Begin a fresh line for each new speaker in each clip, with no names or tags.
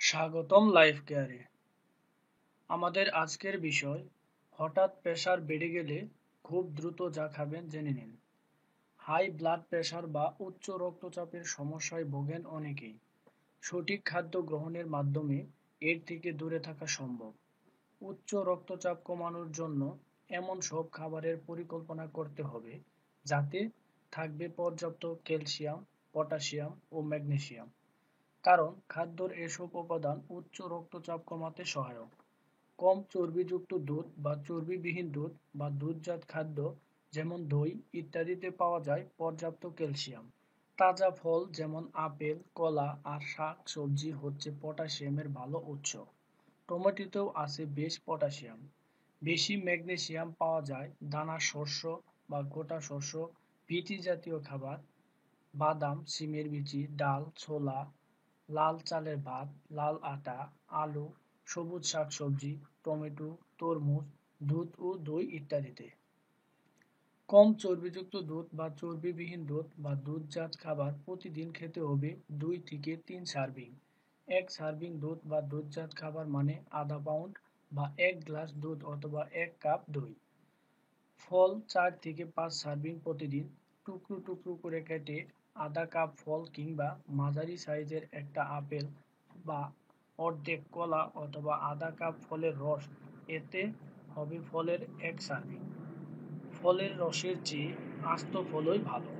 স্বাগতম লাইফ কেয়ারে। আমাদের আজকের বিষয়, হঠাৎ প্রেসার বেড়ে গেলে খুব দ্রুত যা খাবেন জেনে নিন। হাই ব্লাড প্রেসার বা উচ্চ রক্তচাপের সমস্যায় ভোগেন অনেকেই। সঠিক খাদ্য গ্রহণের মাধ্যমে এর থেকে দূরে থাকা সম্ভব। উচ্চ রক্তচাপ কমানোর জন্য এমন সব খাবারের পরিকল্পনা করতে হবে যাতে থাকবে পর্যাপ্ত ক্যালসিয়াম, পটাশিয়াম ও ম্যাগনেসিয়াম। কারণ খাদ্যর এসব উপাদান উচ্চ রক্তচাপ কমাতে সহায়ক। কম চর্বিযুক্ত দুধ বা চর্বিবিহীন দুধ বা দুধজাত খাদ্য যেমন দই ইত্যাদিতে পাওয়া যায় পর্যাপ্ত ক্যালসিয়াম। তাজা ফল যেমন আপেল, কলা আর শাক সবজি হচ্ছে পটাশিয়ামের ভালো উৎস। টমেটোতেও আছে বেশ পটাশিয়াম। বেশি ম্যাগনেসিয়াম পাওয়া যায় দানা শস্য বা গোটা শস্য, ভিটি জাতীয় খাবার, বাদাম, শিমের বিচি, ডাল, ছোলা, লাল চালের ভাত, লাল আটা, আলু, সবুজ শাকসবজি, টমেটো, তরমুজ, দুধ ও দই ইত্যাদিতে। কম চর্বিযুক্ত দুধ বা চর্বিবিহীন দুধ বা দুধজাত খাবার প্রতিদিন খেতে হবে 2 থেকে 3 সার্ভিং। এক সার্ভিং দুধ বা দুধজাত খাবার মানে আধা পাউন্ড বা 1 গ্লাস দুধ অথবা 1 কাপ দই। ফল 4 থেকে 5 সার্ভিং প্রতিদিন। টুকরো টুকরো করে কেটে আধা কাপ ফল কিংবা মাঝারি সাইজের একটা আপেল বা অর্ধেক কলা অথবা আধা কাপ ফলের রস, এতে হবে ফলের 1 সার্ভিং। ফলের রসের চেয়ে আস্ত ফলই ভালো।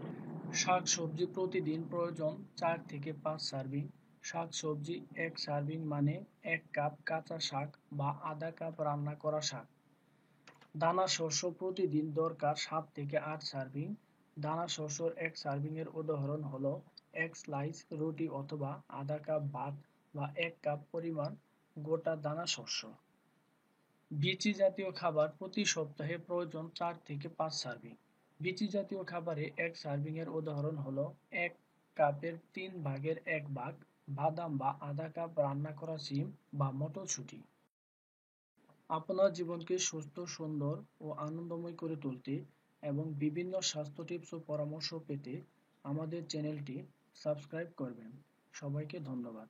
শাক সবজি প্রতিদিন প্রয়োজন 4 থেকে 5 সার্ভিং। শাক সবজি 1 সার্ভিং মানে 1 কাপ কাঁচা শাক বা আধা কাপ রান্না করা শাক। দানা শস্য প্রতিদিন দরকার 7 থেকে 8 সার্ভিং। দানা শস্যর 1 সার্ভিং এর উদাহরণ হলো 1 স্লাইস রুটি অথবা আধা কাপ ভাত বা 1 কাপ পরিমাণ গোটা দানা শস্য। বীচি জাতীয় খাবার প্রতি সপ্তাহে প্রয়োজন 4 থেকে 5 সার্ভিং। বীচি জাতীয় খাবারে 1 সার্ভিং এর উদাহরণ হলো 1 কাপের 3 ভাগের 1 ভাগ বাদাম বা আধা কাপ রান্না করা শিম বা মটরশুঁটি। আপনার জীবনকে সুস্থ, সুন্দর ও আনন্দময় করে তুলতে এবং বিভিন্ন স্বাস্থ্য টিপস ও পরামর্শ পেতে আমাদের চ্যানেলটি সাবস্ক্রাইব করবেন। সবাইকে ধন্যবাদ।